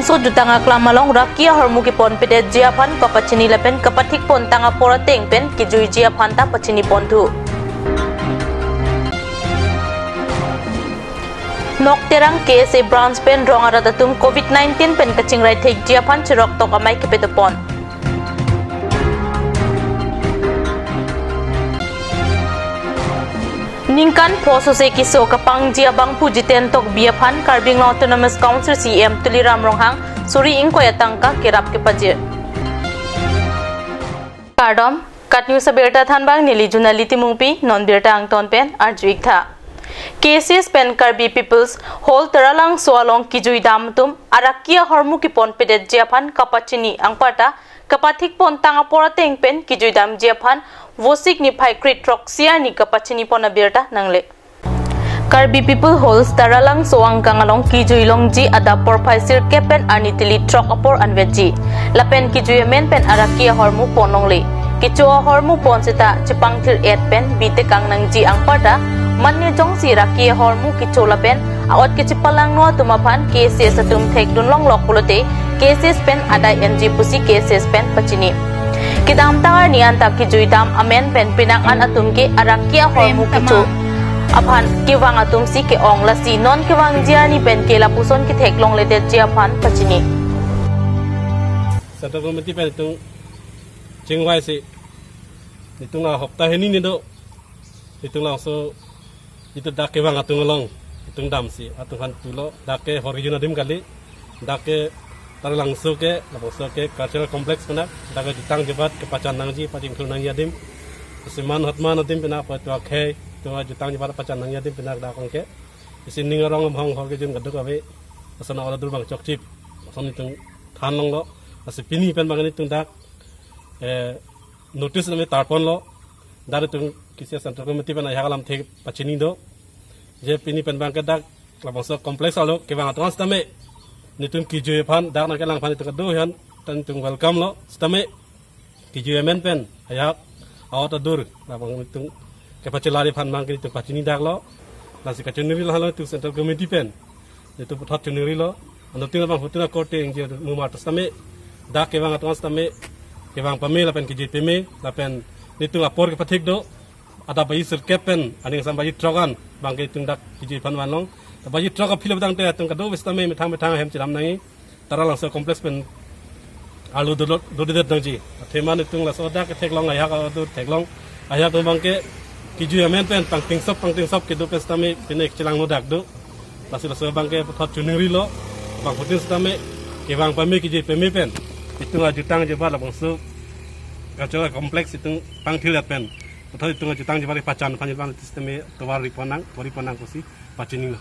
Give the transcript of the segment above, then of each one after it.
langso jutanga klamalong rakia hormuki pon pede jiapan kapachini lepen kapathik pon tanga porateng pen kijui jiapan ta pachini pontu nok terang KSA branch pen rong aradatum COVID-19 pen kachingrai thek jiapan chirok tok amai kepetopon Ningkan posose kiso kapang jiabang pujiten tok biapan Karbi Autonomous Council CM Tuliram Ronghang suri ingkoya tangka kirap ke pajir. Kardom kat news berta thanbang nili junaliti mungpi non berta angton pen arjuik tha. Cases pen Karbi peoples whole teralang soalong kijui dam tum arakia hormu ki pon pedet jiapan kapachini angpata kapathik pon tanga porateng pen kijui dam jiapan Vosik ni phai krit roxia ni kapachini pona berta nangle Karbi people holes taralang soang kangalong kijui longji ada por phai sir kepen anitili trok apor anveji lapen kijui men pen arakia hormu ponongle kichua hormu ponsita chipangthir et pen bite kang nangji angpada manye jongsi rakia hormu kichola pen awat kichipalang no tumaphan cases atum thek dunlong lokpulote cases pen adai NG pusi cases pen pachini Kidam tangar niyan tak kijuidam amen pen pinangan atum ke arakia hormu kicu aphan kiwang atum si ke ong lasi non kiwang jiani pen ke lapuson ki theklong lete jiaphan pachini Satu komiti pen itu jingwai si itu ngah hopta heni ni do itu langsung itu dak kiwang atung long itu dam si atung han tulo dak ke horizon adim kali dak ke tar langsung ke langsung ke cultural complex pena daga ditang jebat ke pacan nangji pating khul nang yadim seman hatman adim pena pa to khe to jutang jebat pacan nang yadim pena da kong ke isin ning rong hong hol ke jum gaduk abe asana ala dur bang chok chip asan itung than long lo ase pini pen bang ni tung dak notice me tarpon lo dar tung kisi center committee pena yagalam the pachini do je pini pen bang ke dak langsung complex alo ke bang atwas tame nitum kijue phan dak na kelang phan itu kadu han tan tung welcome lo stame kijue men pen ayak awat adur labang nitung ke pachelari phan mang itu pachini dak lo nasi kachuniri lo tu central committee pen itu puthat chuniri lo anoting bang futuna korte engje mumar stame dak ke bang atwas stame ke bang pamela pen kijue peme lapen nitung apor ke pathik do ada bayi serkepen aning sambai trogan bang ke tung dak kijue phan wanlong Bagi truk apil betang te atung kado westame metang hem cilam nangi tara langsung kompleks pen alu do det nangji teman itung la soda ke teklong ayah ka do teklong ayah do bangke kiju amen pen pangting sop ke do pestame pinek cilang nodak do lasu bangke thot chuniri lo bang putin stame ke bang pame kiju peme pen itung ajutang je bala bangsu kacola kompleks itung pangthil pen thot itung ajutang je bala pacan panjil bang sisteme towar riponang kusi pacini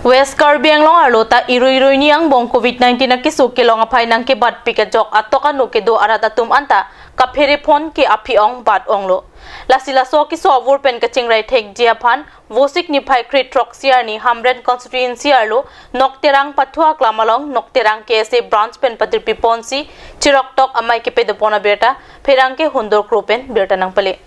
West Karbi ang long arlota iru-iru ni ang bong COVID-19 na kisu kilong apay nang ke bat pikajok ato kanu ke do aratatum anta kapherepon ke apiong bat onglo lasila so ki sovur pen kaching rai thek jiaphan vosik ni phai krit roxiar ni hamren constituency arlo nokterang pathua klamalong nokterang KSA branch pen patir piponsi chirok tok amai ke pedopona beta pherang ke hundor kropen beta nang pale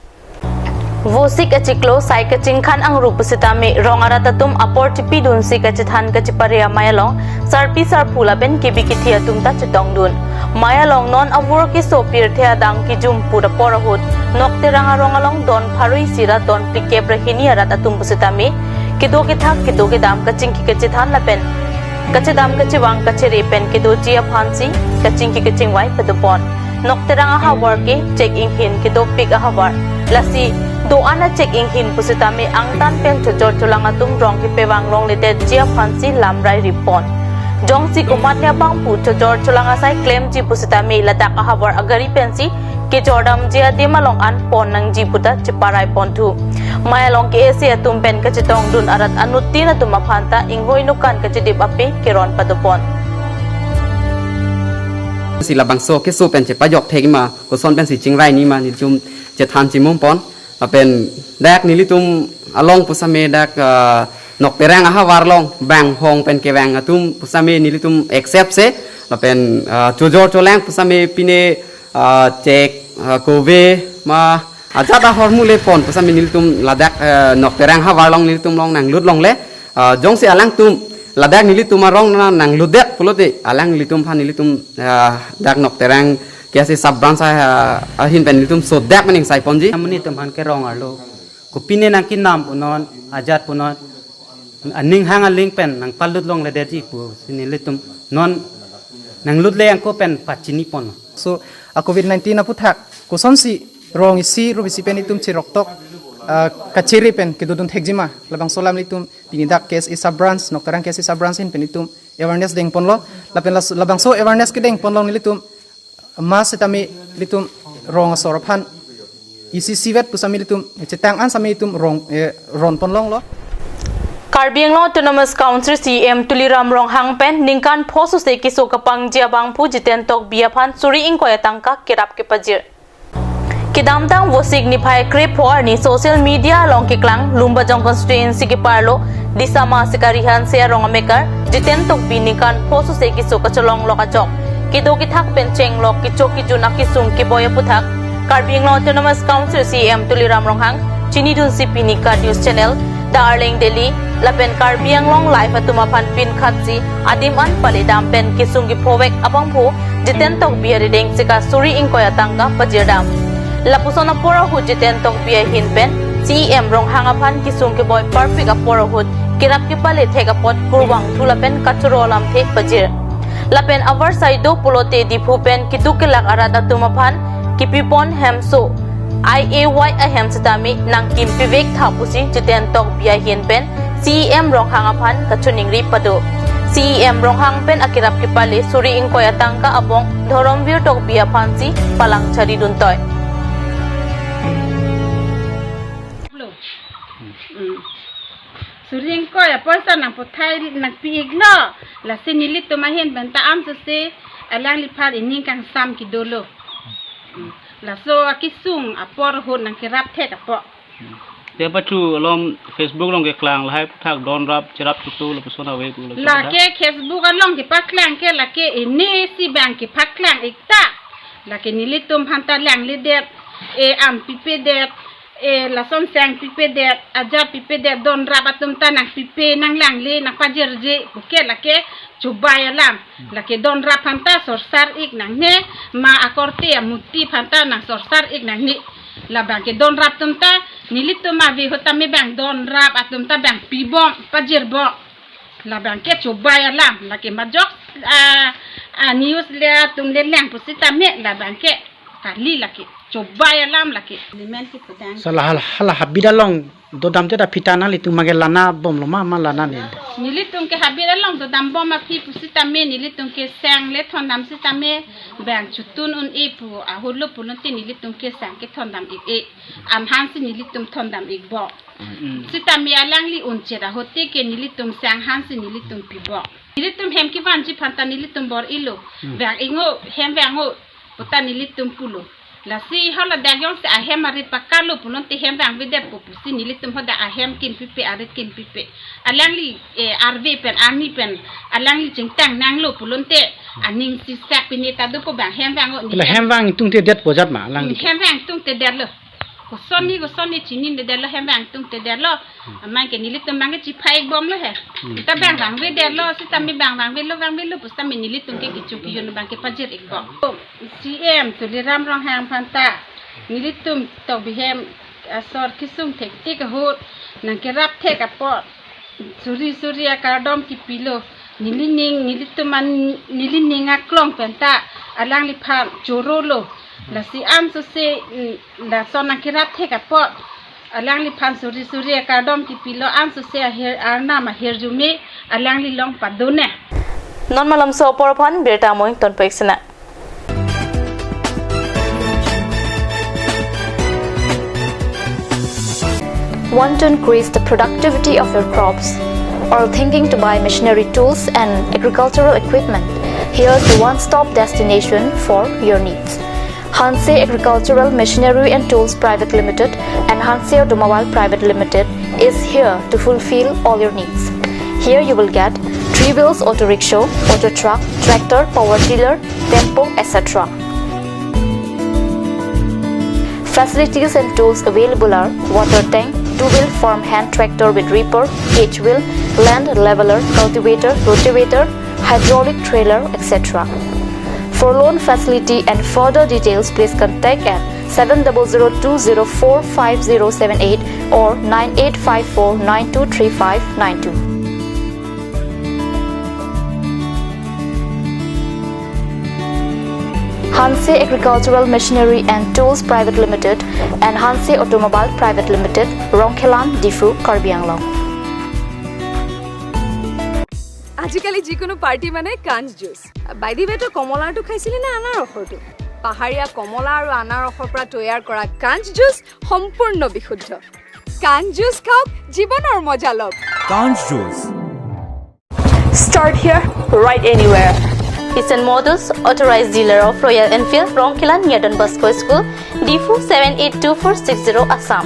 Vosik achiklo sai kaching khan ang rupusitami rong aratatum apor tipi dun si kachithan kachiparia mayalong sarpi sarpula ben kibikithia tumta chitong dun mayalong non avur ki sopir thea dang ki jum pura porahut nokterang arongalong don pharui sira don pikep rahini aratatum pusitami kido ki thak kido ki dam kaching ki kachithan lapen kachidam kachiwang kachire pen kido jia phansi kaching ki kaching wai padupon nokterang ahawar ke check in hin kido pik ahawar lasi doana check in hin pusitami ang tan pen chojor chulanga tum rong ki pewang long lete jia phansi lamrai ripon jongsi kumatnya bang pu chojor chulanga sai claim ji pusitami ladak ahawar agari pensi ke jordam jia demalong an pon nang ji puta chiparai pontu mayalong ke ese atum pen ka chitong dun arat anutti na tumaphanta inghoy nukan ka chidip ape keron padopon sila bangso ke so pen che pajok thegima ko son pen si chingrai ni ma ni chum che than chimum pon apen dak nilitum along pusame dak nok perang aha warlong bang hong pen ke bang atum pusame nilitum accept se apen chojor cholang pusame pine cek kove ma ajada hormule pon pusame nilitum ladak nok perang ha warlong nilitum long nang lut long le jong se alang tum la dak nili tum arong na nang ludek pulote alang nili tum phan nili tum dak nok terang kiasi sub branch hin pen nili tum so dak maning sai ponji amuni tum han ke rong arlo kupine nang kin nam punon ajat punon aning hang aling pen nang palut long le deji pu nili tum non nang lut le ang ko pen pachini pon so a covid-19 na puthak kuson si rong isi rubisi pen itum chirok tok kachiri pen kidudun thekjima labang solam litum pinidak case is a branch noktarang case is a branch in penitum awareness deng ponlo labang so awareness ke deng ponlo nilitum mas setami litum rong soraphan isi sivet pusami litum chetang an sami litum ron ponlong lo Karbi Autonomous Council CM Tuliram Rong Hangpen Ningkan Posu se kiso kapang jiabang pu jiten tok biaphan suri inkoya tangka kirap ke pajir Kidamtang wo signify krip for ni social media long ki klang Lumbajong constituency ki parlo disama sikarihan se rong maker jiten tok binikan Posu se kiso kacholong lokachok kido ki thak pen cheng lok ki choki juna ki sung ki boya puthak Karbi Autonomous Council CM Tuliram Rong Hang chini dun sipinika news channel Darling Delhi lapen Karbi Anglong live atuma phan pin khatsi adim an palidam pen kisung gi phowek apang phu jiten tok biari deng sika suri inkoya tangka pajirdam lapusona pora hu jiten tok bia hin pen CM rong hanga phan kisung ki boy perfect apora hu kirap ki pale thega pot kurwang thula pen kachrolam the pajir lapen avar saido pulote dipu pen kitukilak arada tuma phan kipipon hemso IAY ahem sitami nang kim pivek thapusi jiten tok bia hin pen CM rong hanga phan kachuning ri pado CM rong hang pen akirap ki pale suri inkoya tangka abong dhorom vir tok bia phansi palang chari dun toy Suring ko ya posa nang pothai nang piig lo la sinilit to mahin banta am se alang lipar ining kang sam ki dolo la so akisung apor hon nang kirap the apo dia pacu alom Facebook long ke klang lai thak don rap cherap tu lo pusona we ku la ke Facebook along ke paklang ke la ke ini si bang ke paklang ikta la ke nilitum hanta lang lidet am pipedet la son sang pipedet aja pipedet don rabatum tanang pipe nang lang le nang pajerje buke la ke chubaya lam la ke don rap hanta sorsar ik nang ne ma akorte muti hanta nang sorsar ik nang ni la bang ke don rap tumta nilitum ma vi hotame bang don rap atumta bang pibom pajerbom la bang ke chubaya lam la ke majok news le tum le lang pusita me la bang ke kali la ke chubaya lam la ke element ki pudang salah hala habida long do dam te da pitana li tu magelana bom lo ma lana ne nilitum ke habida long do dam bom ma phi pusita me nilitum ke sang le thon dam sita me bang chutun un e pu a hulu punun ti nilitum ke sang ke thon dam ik e am han si nilitum thon dam ik bo sita me alang li un cheda hote ke nilitum sang han si nilitum pi bo nilitum hem ki van ji phanta nilitum bor ilo bang ingo hem bango puta nilitum pulo la si hala dagyong se ahem arit pakalo pulon te hem bang vide popusi nilitum hoda ahem kin pipe arit kin pipe alangli arve pen arni pen alangli jingtang nanglo pulon te aning si sak pinita do ko bang hem bang la hem wang tung te det pojat ma lang hem bang tung te der lo ko sonni chinin de der lo hem bang tung te der lo man ke nilitum bang chi phai bom lo he ta bang bang ve der lo si tam bang ve lo pusta mi nilitum ke kichu ki yon bang ke pajir ik bo CM to di ram rong hang phanta nilitum to bihem asor kisum thek tik hot nang ke rap thek apo suri akadom ki pilo nilitum man nilining aklong penta alang liphan chorolo la si am so se la son nang ke rap thek apo alang liphan suri akadom ki pilo am so se arna ma herjume alang li long padone non malam so porphan berta moi ton peksena Want to increase the productivity of your crops or thinking to buy machinery tools and agricultural equipment? Here's the one-stop destination for your needs. Hanse Agricultural Machinery and Tools Private Limited and Hanse Automobile Private Limited is here to fulfill all your needs. Here you will get 3-wheels auto rickshaw, auto truck, tractor, power tiller, tempo, etc. Facilities and tools available are water tank, two-wheel farm hand tractor with reaper, H-wheel, land leveler, cultivator, rotavator, hydraulic trailer, etc. For loan facility and further details, please contact at 7002045078 or 9854923592. Hanse Agricultural Machinery and Tools Private Limited and Hanse Automobile Private Limited, Rongkhelan, Difu, Karbi Anglong. আজিকালি যিকোনো পাৰ্টি মানে কাঞ্চ juice by the ৱে তো কমলাটো খাইছিলি না আনাৰসৰটো পাহাৰীয়া কমলা আৰু আনাৰসৰ পৰা তৈয়াৰ কৰা কাঞ্চ জুচ সম্পূৰ্ণ বিশুদ্ধ কাঞ্চ জুচ খাওক জীৱনৰ মজা লওক কাঞ্চ juice Start here, right anywhere. Eastern Motors, authorized dealer of Royal Enfield, Rongkhelan, near Don Bosco School, Difu 782460 Assam.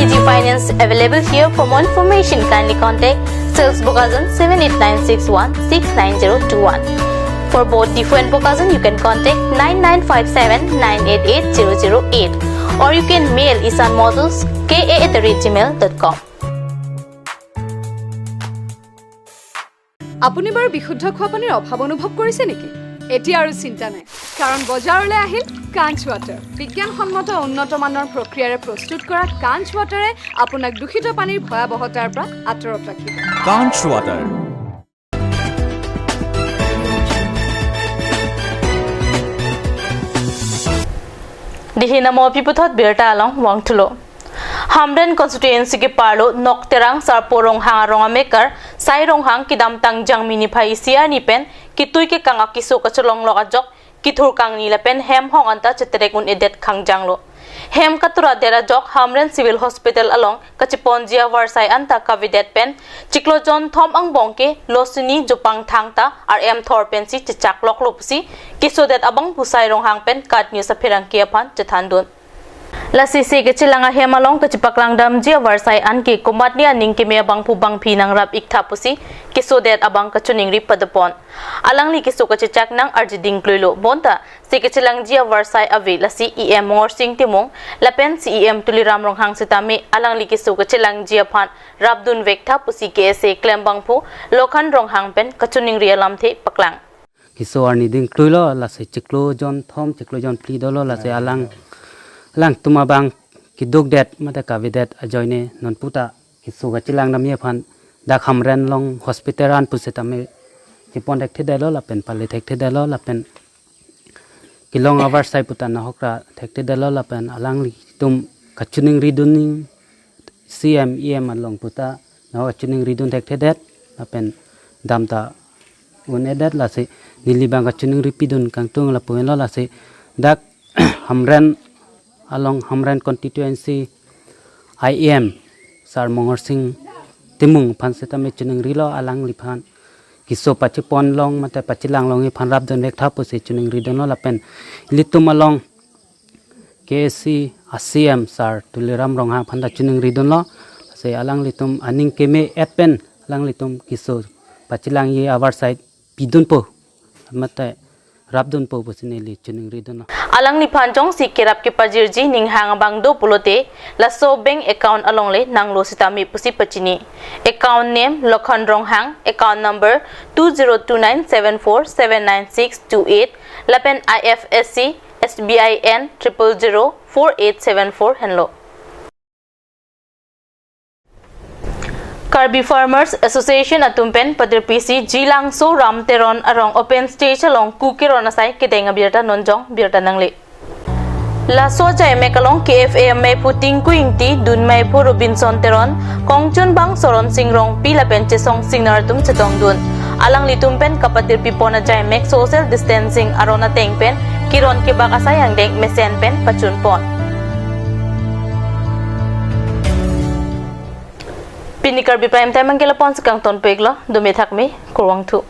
Easy Finance available here. For more information, kindly contact Sales Bokazan 78961690021. For both Difu and Bokazan, you can contact 9957988008 or you can mail Isan Models ka@gmail.com. আপুনি বাৰু বিশুদ্ধ খোৱা পানীৰ অভাৱ অনুভৱ কৰিছে নেকি এতিয়া আৰু চিন্তা নাই কাৰণ বজাৰলৈ আহিল কাঞ্চ ৱাটাৰ বিজ্ঞানসন্মত উন্নত মানৰ প্ৰক্ৰিয়াৰে প্ৰস্তুত কৰা কাঞ্চ ৱাটাৰে আপোনাক দূষিত পানীৰ ভয়াৱহতাৰ পৰা আঁতৰত ৰাখিব কাঞ্চ water Dihina mo piputhot birta along wangthulo. Hamden constituency ke parlo nokterang sarporong hangarong maker sairong hang kidam tangjang mini phai sia ni pen kitui ke kanga kisu kacholong lokajok kithur kang ni la pen hem hong anta cheterekun edet khangjang lo hem katura dera jok Hamden civil hospital along kachiponjia warsai anta kavidet pen chiklojon thom ang bongke losini jopang thangta rm thor pen si chichak lok lopsi kisodet abang pusai rong hang pen kat news apirang kia phan chathandun Lasi si kecilanga hemalong kecipaklang damjia warsai an ki kumat ni aning kimia bang pubang pinang rap ikta pusi kisodet abang kacuning ri padapon alang li kiso kecicak nang arjiding kluilo bonta si kecilang jia warsai avi lasi em mor sing timong lapen si em tuliram rong hang sitame alang li kiso kecilang jia phan rabdun vekta pusi ksa klembang pu lokhan rong hang pen kacuning ri alam the paklang kiso arni ding kluilo lasi ciklo jon thom ciklo jon plidolo lasi alang lang tuma bang kiduk det mata kavidet ajoine non puta kisuga chilang namye phan da khamren long hospital an pusetame kipon dek thedelo lapen pale thek thedelo lapen kilong avar sai puta na hokra thek thedelo lapen alang li tum kachuning riduning cm em along puta na kachuning ridun thek thedet lapen damta unedet lase nilibang kachuning ripidun kangtung lapuen lo lase dak hamren along Hamran constituency IM Sar Mongor Singh Timung Panseta me chuning rilo alang liphan kiso pachi pon long mate pachilang long phan rap don vek thapu se chuning ri don lapen litum along KC ACM Sar Tuliram rong ha phanda chuning ri don lo se alang litum aning keme appen alang litum kiso pachilang ye our side pidun po mate rabdun po pusineli chuning ri don alang ni phanjong si kerap ke pajirji ning hang bang do pulote la so bank account along le nanglo sitami pusi pachini account name lokhan rong hang account number 202974799628 lapen IFSC SBIN 0004874 henlo Karbi Farmers Association atumpen padirpisi jilangso ramteron arong open stage along kukiron asai kidenga birta nonjong birta nangle la so jai mekalong KFA me puting kuingti dun mai pu Robinson teron kongchun bang soron singrong pila penche song signar tum chetong dun alang litumpen kapatir pipona jai mek social distancing arona tengpen kiron ke bakasai ang deng mesen pen pachun pon Pini Karbi Prime Time ang kilapon sa kang ton peglo, dumithak mi, kurwang tu.